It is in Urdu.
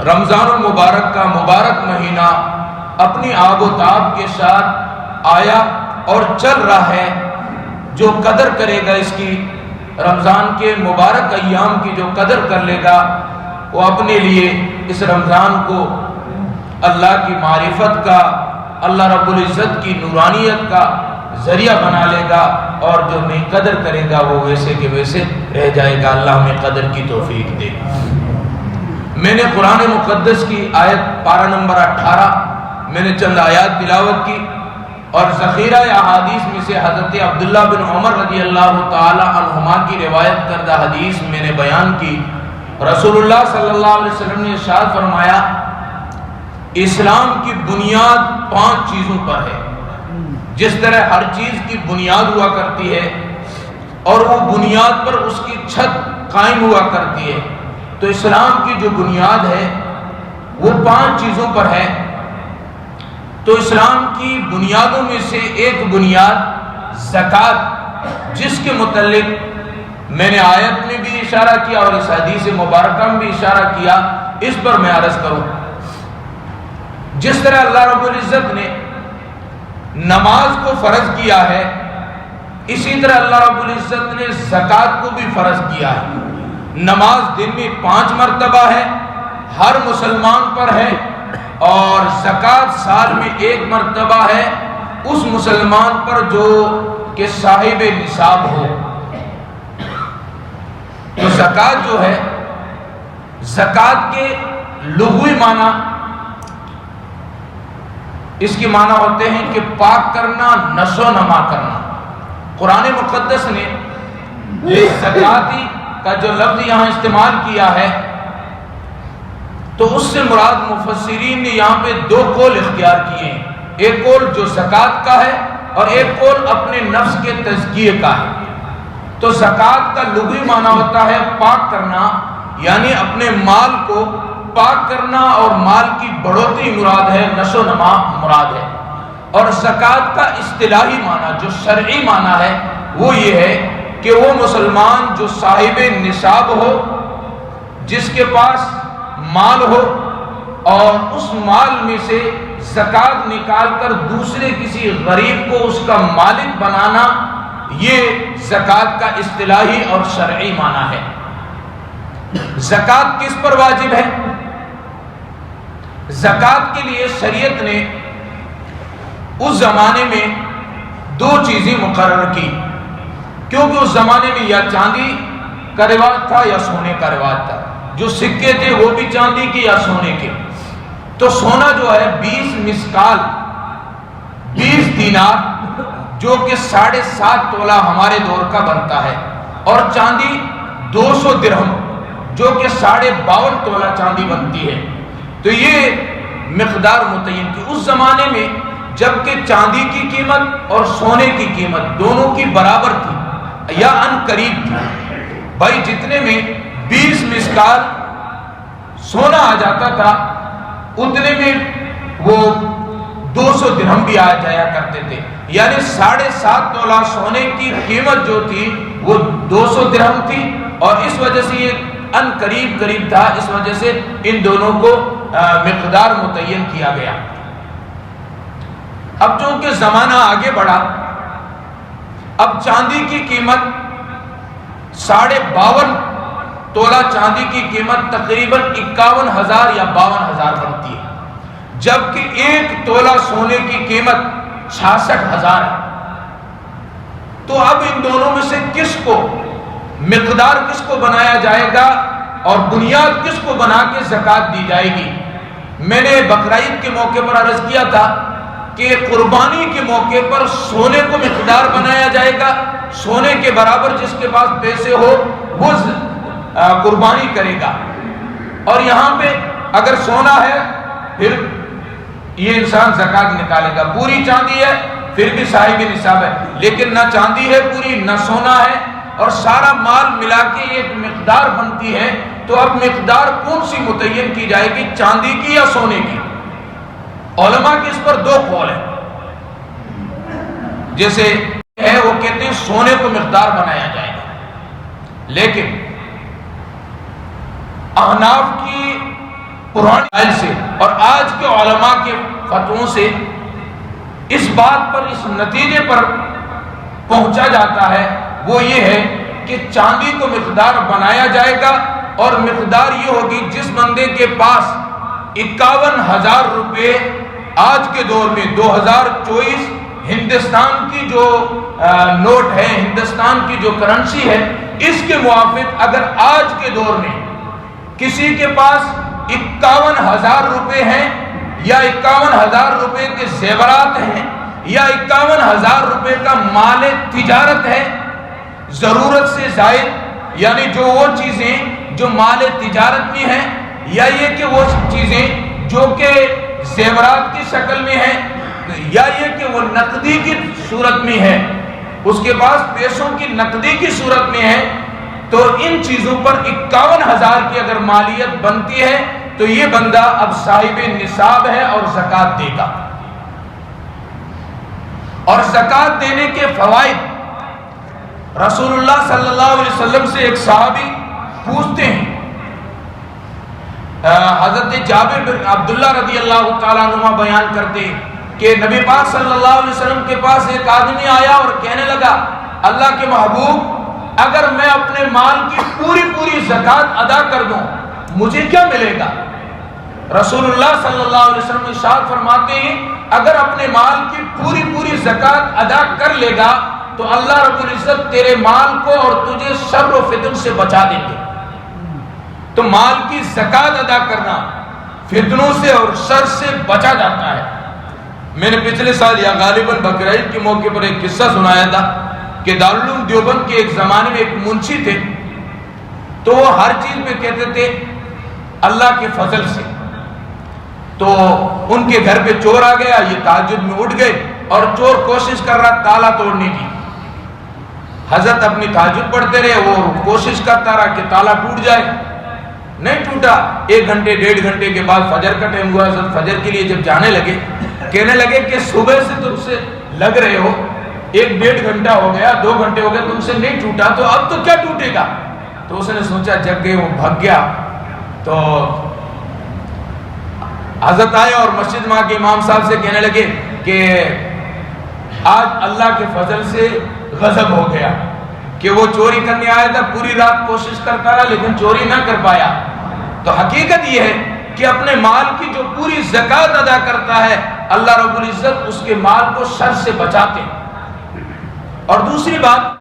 رمضان المبارک کا مبارک مہینہ اپنی آب و تاب کے ساتھ آیا اور چل رہا ہے. جو قدر کرے گا اس کی، رمضان کے مبارک ایام کی جو قدر کر لے گا، وہ اپنے لیے اس رمضان کو اللہ کی معرفت کا، اللہ رب العزت کی نورانیت کا ذریعہ بنا لے گا، اور جو نہیں قدر کرے گا وہ ویسے کہ ویسے رہ جائے گا. اللہ ہمیں قدر کی توفیق دے. میں نے قرآن مقدس کی آیت پارہ نمبر 18 میں نے چند آیات تلاوت کی، اور ذخیرہ احادیث میں سے حضرت عبداللہ بن عمر رضی اللہ تعالی عنہما کی روایت کردہ حدیث میں نے بیان کی. رسول اللہ صلی اللہ علیہ وسلم نے ارشاد فرمایا، اسلام کی بنیاد 5 چیزوں پر ہے. جس طرح ہر چیز کی بنیاد ہوا کرتی ہے اور وہ بنیاد پر اس کی چھت قائم ہوا کرتی ہے، تو اسلام کی جو بنیاد ہے وہ 5 چیزوں پر ہے. تو اسلام کی بنیادوں میں سے ایک بنیاد زکوٰۃ، جس کے متعلق میں نے آیت میں بھی اشارہ کیا اور اس حدیث مبارکہ میں بھی اشارہ کیا. اس پر میں عرض کروں، جس طرح اللہ رب العزت نے نماز کو فرض کیا ہے، اسی طرح اللہ رب العزت نے زکوٰۃ کو بھی فرض کیا ہے. نماز دن میں 5 مرتبہ ہے، ہر مسلمان پر ہے، اور زکوٰۃ سال میں 1 مرتبہ ہے اس مسلمان پر جو کہ صاحب نصاب ہو. تو زکوٰۃ جو ہے، زکوٰۃ کے لغوی معنی، اس کے معنی ہوتے ہیں کہ پاک کرنا، نشو نما کرنا. قرآن مقدس نے زکاتی کا جو لفظ یہاں استعمال کیا ہے، تو اس سے مراد مفسرین نے یہاں پہ 2 قول اختیار کیے ہیں. ایک قول جو زکوٰۃ کا ہے اور ایک قول اپنے نفس کے تزکیے کا ہے. تو زکوٰۃ کا لغوی معنی ہوتا ہے پاک کرنا، یعنی اپنے مال کو پاک کرنا، اور مال کی بڑھوتری مراد ہے، نشو نما مراد ہے. اور زکوٰۃ کا اصطلاحی معنی جو شرعی معنی ہے وہ یہ ہے کہ وہ مسلمان جو صاحب نصاب ہو، جس کے پاس مال ہو، اور اس مال میں سے زکوٰۃ نکال کر دوسرے کسی غریب کو اس کا مالک بنانا، یہ زکوٰۃ کا اصطلاحی اور شرعی معنی ہے. زکوٰۃ کس پر واجب ہے؟ زکوٰۃ کے لیے شریعت نے اس زمانے میں 2 چیزیں مقرر کی، کیونکہ اس زمانے میں یا چاندی کا رواج تھا یا سونے کا رواج تھا. جو سکے تھے وہ بھی چاندی کے یا سونے کے. تو سونا جو ہے 20 مسکال 20 دینار، جو کہ 7.5 تولہ ہمارے دور کا بنتا ہے، اور چاندی 200 درہم، جو کہ 52.5 تولہ چاندی بنتی ہے. تو یہ مقدار متعین تھی اس زمانے میں، جبکہ چاندی کی قیمت اور سونے کی قیمت دونوں کی برابر تھی یا ان قریب تھی. بھائی جتنے میں 20 مسکال سونا آ جاتا تھا، اتنے میں وہ 200 درہم بھی آ جایا کرتے تھے. یعنی 7.5 تولہ سونے کی قیمت جو تھی وہ 200 درہم تھی، اور اس وجہ سے یہ ان قریب تھا. اس وجہ سے ان دونوں کو مقدار متعین کیا گیا. اب چونکہ زمانہ آگے بڑھا، اب چاندی کی قیمت 52.5 تولہ چاندی کی قیمت تقریباً 51,000 یا 52,000 بنتی ہے، جبکہ 1 تولہ سونے کی قیمت 66,000 ہے. تو اب ان دونوں میں سے کس کو مقدار کس کو بنایا جائے گا اور بنیاد کس کو بنا کے زکوٰۃ دی جائے گی؟ میں نے بقرعید کے موقع پر عرض کیا تھا کہ قربانی کے موقع پر سونے کو مقدار بنایا جائے گا. سونے کے برابر جس کے پاس پیسے ہو وہ قربانی کرے گا. اور یہاں پہ اگر سونا ہے پھر یہ انسان زکوٰۃ نکالے گا. پوری چاندی ہے پھر بھی صاحب نصاب ہے، لیکن نہ چاندی ہے پوری نہ سونا ہے، اور سارا مال ملا کے ایک مقدار بنتی ہے. تو اب مقدار کون سی متعین کی جائے گی، چاندی کی یا سونے کی؟ علماء کے اس پر 2 قول ہیں. جیسے ہے وہ کہتے ہیں سونے کو مقدار بنایا جائے گا، لیکن احناف کی پرانے آئل سے اور آج کے علماء کے فتووں سے اس بات پر، اس نتیجے پر پہنچا جاتا ہے، وہ یہ ہے کہ چاندی کو مقدار بنایا جائے گا، اور مقدار یہ ہوگی جس بندے کے پاس 51,000 روپے آج کے دور میں 2024 ہندوستان کی جو نوٹ ہے، ہندوستان کی جو کرنسی ہے، اس کے موافق اگر آج کے دور میں کسی کے پاس 51,000 روپے ہیں، یا 51,000 روپے کے زیورات ہیں، یا 51,000 روپے کا مال تجارت ہے ضرورت سے زائد، یعنی جو وہ چیزیں جو مال تجارت میں ہیں، یا یہ کہ وہ چیزیں جو کہ زیورات کی شکل میں ہیں، یا یہ کہ وہ نقدی کی صورت میں ہے، اس کے پاس پیسوں کی نقدی کی صورت میں ہے، تو ان چیزوں پر 51,000 کی اگر مالیت بنتی ہے تو یہ بندہ اب صاحب نصاب ہے اور زکوٰۃ دے گا۔ اور زکوٰۃ دینے کے فوائد رسول اللہ صلی اللہ علیہ وسلم سے ایک صحابی پوچھتے ہیں، حضرت جابر بن عبداللہ رضی اللہ تعالیٰ عنہ بیان کرتے کہ نبی پاک صلی اللہ علیہ وسلم کے پاس ایک آدمی آیا اور کہنے لگا، اللہ کے محبوب، اگر میں اپنے مال کی پوری زکوٰۃ ادا کر دوں مجھے کیا ملے گا؟ رسول اللہ صلی اللہ علیہ وسلم ارشاد فرماتے ہیں، اگر اپنے مال کی پوری زکوٰۃ ادا کر لے گا تو اللہ رب العزت تیرے مال کو اور تجھے شر و فتن سے بچا دیں گے۔ تو مال کی زکوٰۃ ادا کرنا فتنوں سے اور شر سے بچا جاتا ہے۔ میں نے پچھلے سال یا غالباً بقرعید کے موقع پر ایک قصہ سنایا تھا کہ دارالعلوم دیوبند کے ایک زمانے میں ایک منشی تھے، تو وہ ہر چیز میں کہتے تھے اللہ کے فضل سے۔ تو ان کے گھر پہ چور آ گیا، یہ تہجد میں اٹھ گئے اور چور کوشش کر رہا تالا توڑنے کی۔ حضرت اپنی تہجد پڑھتے رہے، وہ کوشش کرتا رہا کہ تالا ٹوٹ جائے، نہیں ٹوٹا۔ 1 گھنٹے 1.5 گھنٹے کے بعد فجر کا ٹائم ہوا، حضرت فجر کے لیے جب جانے لگے، کہنے لگے کہ صبح سے تم سے لگ رہے ہو، 1-1.5 گھنٹہ ہو گیا، 2 گھنٹے ہو گئے، تم سے نہیں ٹوٹا، تو اب تو کیا ٹوٹے گا؟ تو اس نے سوچا جگ گئے، وہ بھگ گیا۔ تو حضرت آئے اور مسجد میں کے امام صاحب سے کہنے لگے کہ آج اللہ کے فضل سے غضب ہو گیا کہ وہ چوری کرنے آیا تھا، پوری رات کوشش کرتا رہا لیکن چوری نہ کر پایا۔ تو حقیقت یہ ہے کہ اپنے مال کی جو پوری زکوٰۃ ادا کرتا ہے، اللہ رب العزت اس کے مال کو شر سے بچاتے ہیں۔ اور دوسری بات